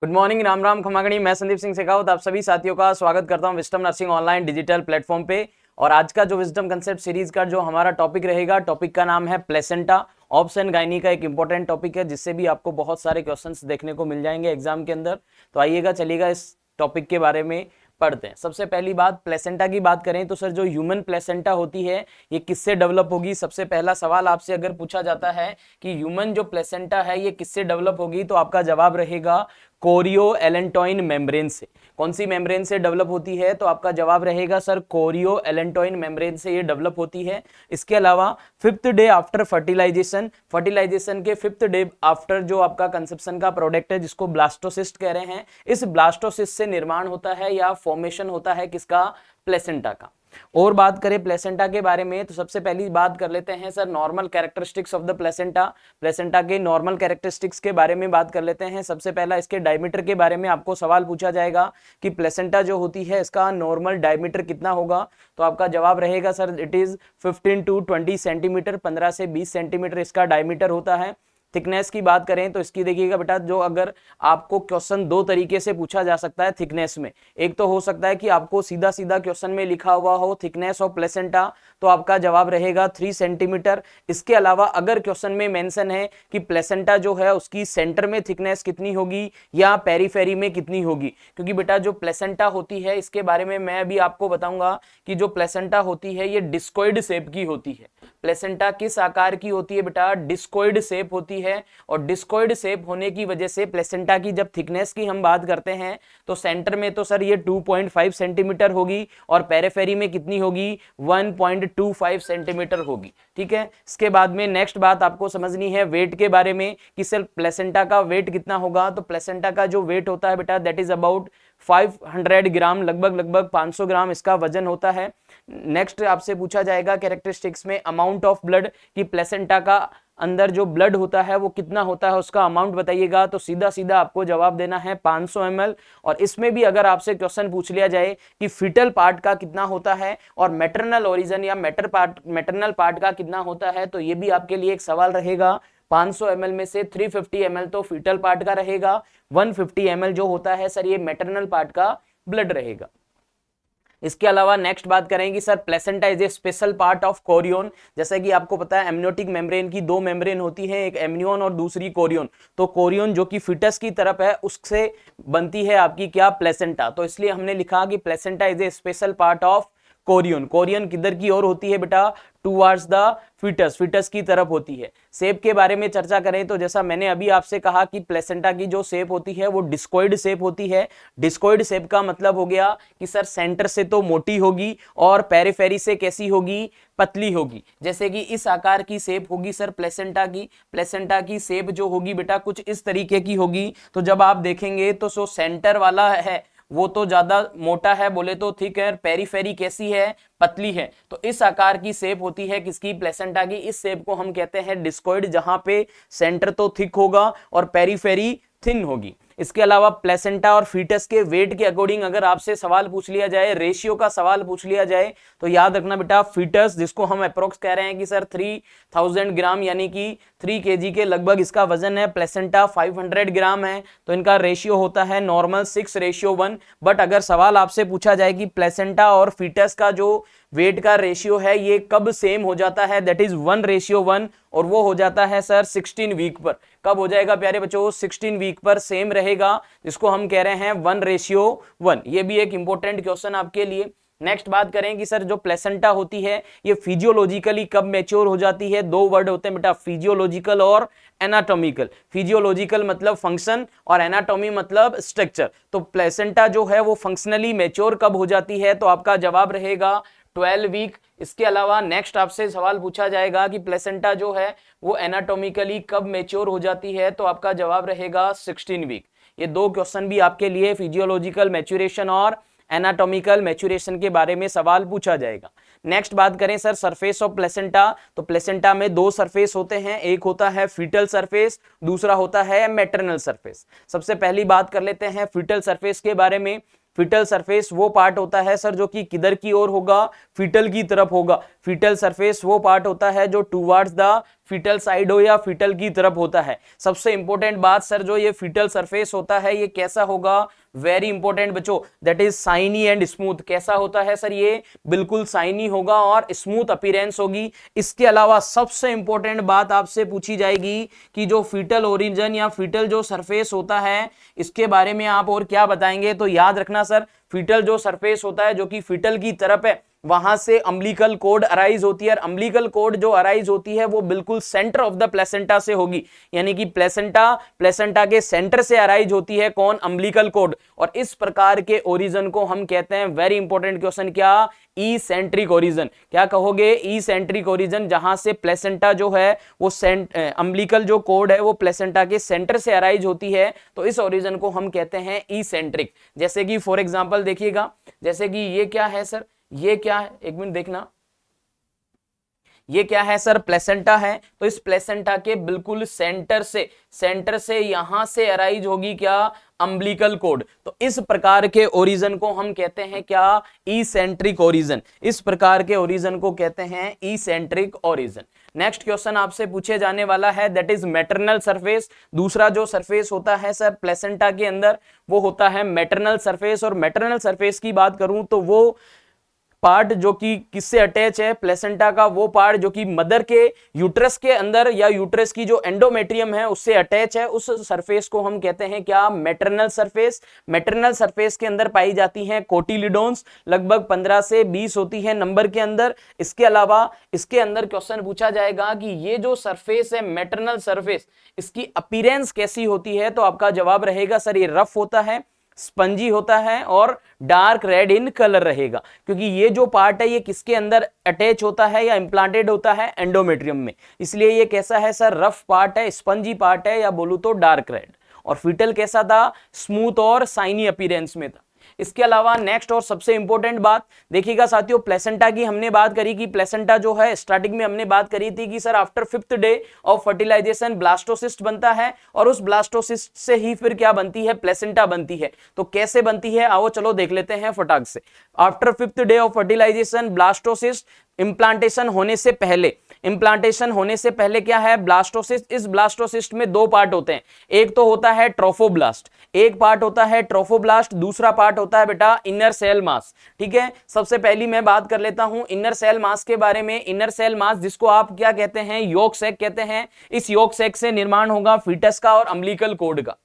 Good morning, Ram Ram खमागणी। मैं संदीप सिंह शेखावत आप सभी साथियों का स्वागत करता हूं wisdom nursing online digital platform पे। और आज का जो विस्डम कंसेप्ट सीरीज का जो हमारा टॉपिक रहेगा, टॉपिक का नाम है प्लेसेंटा। ऑब्स एंड गायनी का एक इंपॉर्टेंट टॉपिक है जिससे भी आपको बहुत सारे क्वेश्चंस देखने को मिल जाएंगे एग्जाम के अंदर। तो आइएगा, चलिएगा इस टॉपिक के बारे में पढ़ते हैं। सबसे पहली बात, प्लेसेंटा की बात करें तो सर जो ह्यूमन प्लेसेंटा होती है ये किससे डेवलप होगी। सबसे पहला सवाल आपसे अगर पूछा जाता है कि ह्यूमन जो प्लेसेंटा है ये किससे डेवलप होगी, तो आपका जवाब रहेगा कोरियो एलेंटोइन मेम्ब्रेन से। कौन सी मेम्ब्रेन से डेवलप होती है, तो आपका जवाब रहेगा सर कोरियो एलेंटोइन मेम्ब्रेन से ये डेवलप होती है। इसके अलावा fifth day after fertilization, fertilization के फिफ्थ डे आफ्टर जो आपका कंसेप्शन का प्रोडक्ट है जिसको ब्लास्टोसिस्ट कह रहे हैं, इस ब्लास्टोसिस्ट से निर्माण होता है या फॉर्मेशन होता है किसका, प्लेसेंटा का। और बात करें प्लेसेंटा के बारे में तो सबसे पहली बात कर लेते हैं sir normal characteristics of the placenta. Placenta के नॉर्मल कैरेक्टरिस्टिक्स के बारे में बात कर लेते हैं। सबसे पहला इसके डायमीटर के बारे में आपको सवाल पूछा जाएगा कि प्लेसेंटा जो होती है इसका नॉर्मल डायमीटर कितना होगा, तो आपका जवाब रहेगा sir it is 15 to 20 centimetre, 15 से 20 सेंटीमीटर इसका डायमीटर होता है। थिकनेस की बात करें तो इसकी देखिएगा बेटा, जो अगर आपको क्वेश्चन दो तरीके से पूछा जा सकता है थिकनेस में। एक तो हो सकता है कि आपको सीधा सीधा क्वेश्चन में लिखा हुआ हो थिकनेस ऑफ प्लेसेंटा, तो आपका जवाब रहेगा 3 सेंटीमीटर। इसके अलावा अगर क्वेश्चन में मेंशन है कि प्लेसेंटा जो है उसकी सेंटर में थिकनेस कितनी होगी या पेरीफेरी में कितनी होगी, क्योंकि बेटा जो प्लेसेंटा होती है इसके बारे में मैं अभी आपको बताऊंगा कि जो प्लेसेंटा होती है ये डिस्कोइड शेप की होती है। प्लेसेंटा किस आकार की होती है बेटा, डिस्कोइड शेप होती है। और डिस्कोइड शेप होने की वजह से प्लेसेंटा की जब थिकनेस की हम बात करते हैं तो सेंटर में तो सर ये 2.5 सेंटीमीटर होगी और पेरिफेरी में कितनी होगी, 1.25 सेंटीमीटर होगी। ठीक है, इसके बाद में नेक्स्ट बात आपको समझनी है वेट के बारे में कि सर प्लेसेंटा का वेट कितना होगा। तो प्लेसेंटा का जो वेट होता है बेटा दैट इज अबाउट 500 ग्राम, लगभग 500 ग्राम इसका वजन होता है। नेक्स्ट आपसे पूछा जाएगा कैरेक्टरिस्टिक्स में अमाउंट ऑफ ब्लड कि प्लेसेंटा का अंदर जो ब्लड होता है वो कितना होता है, उसका अमाउंट बताइएगा। तो सीधा सीधा आपको जवाब देना है 500 ml। और इसमें भी अगर आपसे क्वेश्चन पूछ लिया जाए कि फीटल पार्ट का कितना होता है और मैटरनल ओरिजिन या मैटरनल पार्ट का कितना होता है, तो ये भी आपके लिए एक सवाल रहेगा। 500 ml में से 350 ml तो फीटल पार्ट का रहेगा, 150 ml जो होता है सर ये मैटरनल पार्ट का ब्लड रहेगा। इसके अलावा नेक्स्ट बात करेंगे sir placenta is a special part of Korean. जैसा कि आपको पता है एमनियोटिक मेम्ब्रेन की दो मेम्ब्रेन होती है, एक एमनियन और दूसरी कोरियन। तो कोरियन जो कि फिटस की तरफ है उससे बनती है आपकी क्या, प्लेसेंटा। तो इसलिए हमने लिखा कि placenta is a special part of Korean. Korean किधर की ओर होती है बेटा, टुवर्ड्स द फिटस, फिटस की तरफ होती है। शेप के बारे में चर्चा करें तो जैसा मैंने अभी आपसे कहा कि प्लेसेंटा की जो शेप होती है वो डिस्कोइड शेप होती है। डिस्कोइड शेप का मतलब हो गया कि सर सेंटर से तो मोटी होगी और पेरिफेरी से कैसी होगी, पतली होगी। जैसे कि इस आकार की शेप होगी सर प्लेसेंटा की। प्लेसेंटा की शेप जो होगी बेटा कुछ इस तरीके की होगी। तो जब आप देखेंगे तो जो सेंटर वाला है वो तो ज्यादा मोटा है, बोले तो थिक है, पेरीफेरी कैसी है, पतली है। तो इस आकार की शेप होती है किसकी, प्लेसेंटा की। इस शेप को हम कहते हैं डिस्कोइड, जहां पे सेंटर तो थिक होगा और पेरीफेरी थिन होगी। इसके अलावा प्लेसेंटा और फीटस के वेट के अकॉर्डिंग अगर आपसे सवाल पूछ लिया जाए, रेशियो का सवाल पूछ लिया जाए, तो याद रखना बेटा फीटस जिसको हम अप्रोक्स कह रहे हैं कि सर 3000 ग्राम यानी कि 3 kg के लगभग इसका वजन है, प्लेसेंटा 500 ग्राम है। तो इनका रेशियो होता है नॉर्मल 6:1। बट अगर सवाल आपसे पूछा जाए कि प्लेसेंटा और फीटस का जो वेट का रेशियो है ये कब सेम हो जाता है, दैट इज 1:1, और वो हो जाता है सर 16 वीक पर। कब हो जाएगा प्यारे बच्चों, 16 वीक पर सेम रहेगा, जिसको हम कह रहे हैं 1:1। ये भी एक इंपॉर्टेंट क्वेश्चन आपके लिए। नेक्स्ट बात करें कि सर जो प्लेसेंटा होती है ये फिजियोलॉजिकली कब मैच्योर हो जाती है। दो वर्ड होते हैं बेटा, फिजियोलॉजिकल और एनाटॉमिकल। फिजियोलॉजिकल मतलब फंक्शन और एनाटॉमी मतलब स्ट्रक्चर। तो प्लेसेंटा जो है वो फंक्शनली मैच्योर कब हो जाती है, तो आपका जवाब रहेगा 12 वीक। इसके अलावा नेक्स्ट आपसे सवाल पूछा जाएगा कि प्लेसेंटा जो है वो एनाटॉमिकली कब मैच्योर हो जाती है, तो आपका जवाब रहेगा 16 वीक। ये दो क्वेश्चन भी आपके लिए फिजियोलॉजिकल मैच्योरेशन और एनाटॉमिकल मैच्योरेशन के बारे में सवाल पूछा जाएगा। नेक्स्ट बात करें सर सरफेस ऑफ प्लेसेंटा। तो प्लेसेंटा में दो सरफेस होते हैं, एक होता है फीटल सरफेस, दूसरा होता है मैटरनल सरफेस। सबसे पहली बात कर लेते हैं फीटल सरफेस के बारे में। फीटल सरफेस वो पार्ट होता है सर जो कि किधर की ओर होगा, फीटल की तरफ होगा। फीटल सरफेस वो पार्ट होता है जो टुवर्ड्स द फीटल साइड हो या फीटल की तरफ होता है। सबसे इंपॉर्टेंट बात सर, जो ये फीटल सरफेस होता है ये कैसा होगा, वेरी इंपॉर्टेंट बच्चों, that is shiny and smooth. कैसा होता है सर, ये बिल्कुल साइनी होगा और स्मूथ अपीयरेंस होगी। इसके अलावा सबसे इंपॉर्टेंट बात आपसे पूछी जाएगी कि जो फीटल ओरिजिन या फीटल जो सरफेस होता है इसके बारे में आप और क्या बताएंगे। तो याद रखना सर, फीटल जो सरफेस होता है जो कि फीटल की तरफ है वहां से अम्बिलिकल कॉर्ड अराइज होती है, और अम्बिलिकल कॉर्ड जो अराइज होती है वो बिल्कुल सेंटर ऑफ द प्लेसेंटा से होगी, यानी कि प्लेसेंटा के सेंटर से अराइज होती है कौन, अम्बिलिकल कॉर्ड। और इस प्रकार के ओरिजिन को हम कहते हैं, वेरी इंपॉर्टेंट क्वेश्चन, क्या, इसेंट्रिक ओरिजिन। क्या कहोगे, इसेंट्रिक ओरिजिन, जहां से प्लेसेंटा जो है वो अम्बिलिकल जो कॉर्ड है वो प्लेसेंटा के सेंटर से अराइज होती है, तो इस ओरिजिन को हम कहते हैं इसेंट्रिक। जैसे कि फॉर एग्जांपल देखिएगा, जैसे कि ये क्या है सर, ये क्या है, एक मिनट देखना, ये क्या है सर, प्लेसेंटा है। तो इस प्लेसेंटा के बिल्कुल सेंटर से यहां से अराइज होगी क्या, अम्बिलिकल कॉर्ड। तो इस प्रकार के ओरिजिन को हम कहते हैं क्या, इसेंट्रिक ओरिजिन। इस प्रकार के ओरिजिन को कहते हैं इसेंट्रिक ओरिजिन। नेक्स्ट क्वेश्चन आपसे पूछे जाने वाला है, दैट इज मैटरनल सरफेस। दूसरा जो सरफेस होता है सर प्लेसेंटा के अंदर वो होता है मैटरनल सरफेस। और मैटरनल सरफेस की बात करूं तो वो पार्ट जो कि किससे अटैच है, प्लेसेंटा का वो पार्ट जो कि मदर के यूट्रस के अंदर या यूट्रस की जो एंडोमेट्रियम है उससे अटैच है, उस सरफेस को हम कहते हैं क्या, मैटरनल सरफेस। मैटरनल सरफेस के अंदर पाई जाती हैं कोटिलिडोन्स, लगभग 15 से 20 होती है नंबर के अंदर। इसके अलावा इसके अंदर क्वेश्चन पूछा जाएगा कि ये जो सरफेस है मैटरनल सरफेस, इसकी अपीयरेंस कैसी होती है। तो आपका जवाब रहेगा सर ये रफ होता है, स्पंजी होता है और डार्क रेड इन कलर रहेगा, क्योंकि ये जो पार्ट है ये किसके अंदर अटैच होता है या इंप्लांटेड होता है, एंडोमेट्रियम में। इसलिए ये कैसा है सर, रफ पार्ट है, स्पंजी पार्ट है, या बोलूं तो डार्क रेड। और फीटल कैसा था, स्मूथ और साइनी अपीयरेंस में था। इसके अलावा नेक्स्ट और सबसे इंपॉर्टेंट बात देखिएगा साथियों, प्लेसेंटा की हमने बात करी कि प्लेसेंटा जो है स्टार्टिंग में हमने बात करी थी कि sir after 5th day of fertilisation blastocyst बनता है, और उस ब्लास्टोसिस्ट से ही फिर क्या बनती है, प्लेसेंटा बनती है। तो कैसे बनती है, आओ चलो देख लेते हैं फटाक से। After 5th day of fertilisation blastocyst, implantation होने से पहले क्या है, ब्लास्टोसिस्ट। इस ब्लास्टोसिस्ट में दो पार्ट होते हैं, एक तो होता है ट्रोफोब्लास्ट, एक पार्ट होता है ट्रोफोब्लास्ट, दूसरा पार्ट होता है बेटा इनर सेल मास। ठीक है, सबसे पहली मैं बात कर लेता हूं इनर सेल मास के बारे में। इनर सेल मास जिसको आप क्या कहते हैं, योक सैक कहते हैं। इस योक सैक से निर्माण होगा फीटस का और अम्बिलिकल कॉर्ड का।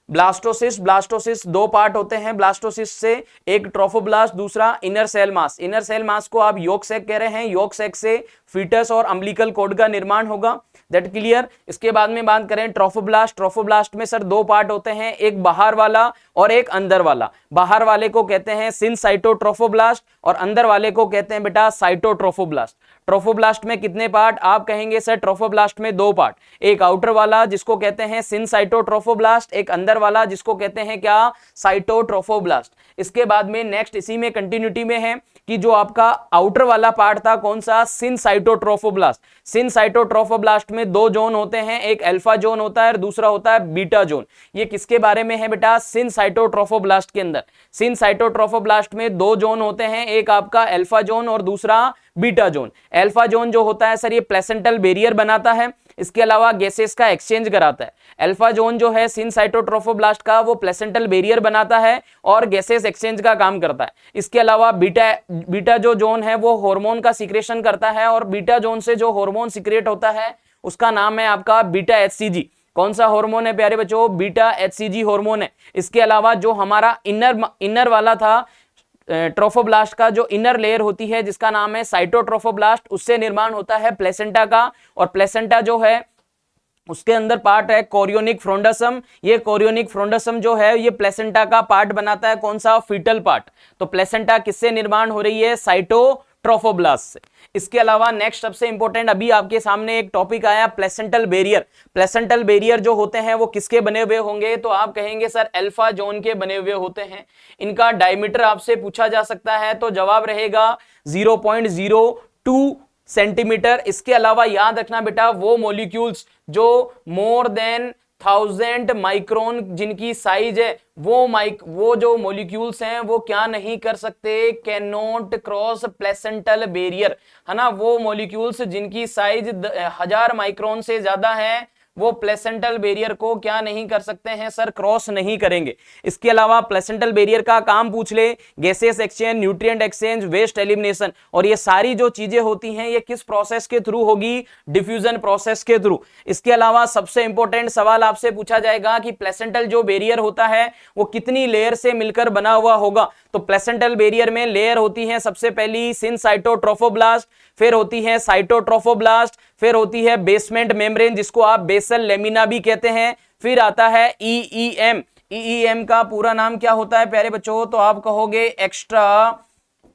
ब्लास्टोसिस्ट दो पार्ट होते हैं ब्लास्टोसिस्ट से, एक ट्रोफोब्लास्ट, दूसरा inner cell mass. Inner cell mass को आप योक सैक कह रहे हैं, योक सैक से फीटस और अम्बिलिकल कॉर्ड का निर्माण होगा, दैट क्लियर। इसके बाद में बात करें ट्रोफोब्लास्ट में सर दो पार्ट होते हैं, एक बाहर वाला और एक अंदर वाला। बाहर वाले को कहते हैं सिनसाइटोट्रोफोब्लास्ट और अंदर वाले को कहते हैं बेटा साइटोट्रोफोब्लास्ट। ट्रोफोब्लास्ट में कितने पार्ट, आप कहेंगे सर ट्रोफोब्लास्ट में दो पार्ट, एक आउटर वाला जिसको कहते हैं सिनसाइटोट्रोफोब्लास्ट, एक अंदर वाला जिसको कहते हैं क्या, साइटोट्रोफोब्लास्ट। इसके बाद में नेक्स्ट इसी में कंटिन्यूटी में है कि जो आपका आउटर वाला पार्ट था कौन सा, सिनसाइटोट्रोफोब्लास्ट। सिनसाइटोट्रोफोब्लास्ट में दो जोन होते हैं, एक अल्फा जोन होता है और दूसरा होता है बीटा जोन। ये किसके बारे में है बेटा, सिनसाइटोट्रोफोब्लास्ट के अंदर। सिनसाइटोट्रोफोब्लास्ट में दो जोन होते हैं, एक आपका अल्फा जोन और दूसरा बीटा जोन। अल्फा जोन जो होता है सर ये प्लेसेंटल बैरियर बनाता है, इसके अलावा गैसेस का एक्सचेंज कराता है। अल्फा जोन जो है सिनसाइटोट्रोफोब्लास्ट का वो प्लेसेंटल बैरियर बनाता है और गैसेस एक्सचेंज का काम करता है। इसके अलावा बीटा जो जोन है वो हार्मोन का सिक्रेशन करता है, और बीटा जोन से जो हार्मोन सिक्रेट होता है उसका नाम है आपका बीटा HCG। कौन सा हार्मोन है प्यारे बच्चों, बीटा HCG हार्मोन है। इसके अलावा जो हमारा इनर वाला था ट्रोफोब्लास्ट का, जो इनर लेयर होती है जिसका नाम है साइटोट्रोफोब्लास्ट, उससे निर्माण होता है प्लेसेंटा का। और प्लेसेंटा जो है उसके अंदर पार्ट है कोरियोनिक फ्रोंडसम। ये कोरियोनिक फ्रोंडसम जो है ये प्लेसेंटा का पार्ट बनाता है, कौन सा, फीटल पार्ट। तो प्लेसेंटा किससे निर्माण हो रही है, साइटोट्रोफोब्लास्ट से। इसके अलावा नेक्स्ट सबसे इंपॉर्टेंट अभी आपके सामने एक टॉपिक आया, प्लेसेंटल बैरियर। प्लेसेंटल बैरियर जो होते हैं वो किसके बने हुए होंगे, तो आप कहेंगे सर अल्फा जोन के बने हुए होते हैं। इनका डायमीटर आपसे पूछा जा सकता है, तो जवाब रहेगा 0.02 सेंटीमीटर। इसके अलावा याद रखना बेटा वो मॉलिक्यूल्स जो मोर देन 1000 माइक्रोन जिनकी साइज है, वो जो मॉलिक्यूल्स हैं वो क्या नहीं कर सकते, can not cross placental barrier, है ना। वो मॉलिक्यूल्स जिनकी साइज 1000 माइक्रोन से ज्यादा है वो प्लेसेंटल बैरियर को क्या नहीं कर सकते हैं सर, क्रॉस नहीं करेंगे। इसके अलावा प्लेसेंटल बैरियर का काम पूछ ले, gases exchange, nutrient exchange, waste elimination, और ये सारी जो चीजें होती हैं ये किस प्रोसेस के थ्रू होगी, डिफ्यूजन प्रोसेस के थ्रू। इसके अलावा सबसे इंपॉर्टेंट सवाल आपसे पूछा जाएगा कि प्लेसेंटल जो बैरियर होता है वो कितनी लेयर से मिलकर बना हुआ होगा। तो प्लेसेंटल बैरियर में लेयर होती है सबसे पहली सिनसाइटोट्रोफोब्लास्ट, फिर होती है साइटोट्रोफोब्लास्ट, फिर होती है बेसमेंट मेम्ब्रेन जिसको आप बेसल लेमिना भी कहते हैं, फिर आता है ईईएम। ईईएम का पूरा नाम क्या होता है प्यारे बच्चों, तो आप कहोगे एक्स्ट्रा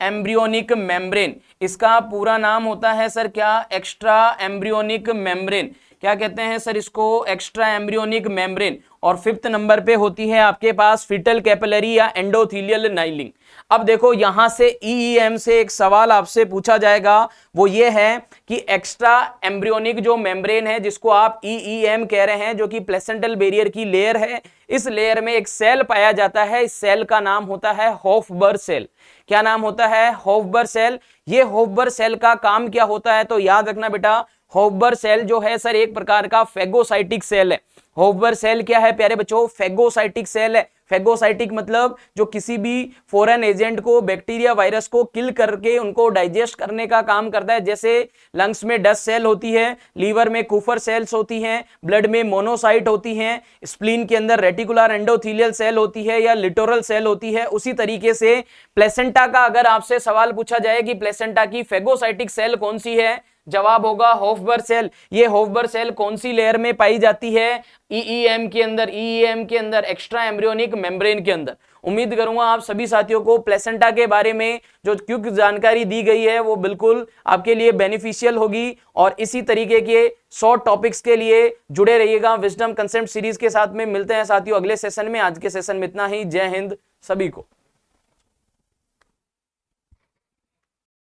एम्ब्रियोनिक मेम्ब्रेन। इसका पूरा नाम होता है सर क्या, एक्स्ट्रा एम्ब्रियोनिक मेम्ब्रेन। क्या कहते हैं सर इसको, एक्स्ट्रा एम्ब्रियोनिक मेम्ब्रेन। और 5th नंबर पे होती है आपके पास फीटल कैपिलरी या एंडोथेलियल नाइलिंग। अब देखो यहां से ईईएम से एक सवाल आपसे पूछा जाएगा, वो ये है कि एक्स्ट्रा एम्ब्रियोनिक जो मेम्ब्रेन है जिसको आप ईईएम कह रहे हैं, जो कि प्लेसेंटल बैरियर की लेयर है, इस लेयर में एक सेल पाया जाता है, इस सेल का नाम होता है होफबर्ग सेल। क्या नाम होता है, होफबर्ग सेल। ये होफबर्ग सेल का काम क्या होता है, तो याद रखना बेटा, होफबर्ग सेल जो है सर एक प्रकार का फेगोसाइटिक सेल है। होफबर्ग सेल क्या है प्यारे बच्चों, फेगोसाइटिक सेल है। फेगोसाइटिक मतलब जो किसी भी फॉरेन एजेंट को, बैक्टीरिया वायरस को किल करके उनको डाइजेस्ट करने का काम करता है। जैसे लंग्स में डस्ट सेल होती है, लीवर में कुफर सेल्स होती हैं, ब्लड में मोनोसाइट होती हैं, स्प्लीन के अंदर रेटिकुलर एंडोथेलियल सेल होती है या लिटोरल सेल होती है। उसी तरीके से प्लेसेंटा का अगर आपसे सवाल पूछा जाए कि प्लेसेंटा की फेगोसाइटिक सेल कौन सी है, जवाब होगा होफबर्ग सेल। ये होफबर्ग सेल कौन सी लेयर में पाई जाती है, ईईएम के अंदर, ईईएम के अंदर, एक्स्ट्रा एम्ब्रियोनिक मेम्ब्रेन के अंदर। उम्मीद करूंगा आप सभी साथियों को प्लेसेंटा के बारे में जो क्विक जानकारी दी गई है वो बिल्कुल आपके लिए बेनिफिशियल होगी। और इसी तरीके के शॉर्ट टॉपिक्स के लिए जुड़े रहिएगा विजडम कंसेप्ट सीरीज के साथ में। मिलते हैं साथियों अगले सेशन में। आज के सेशन में इतना ही। जय हिंद सभी को।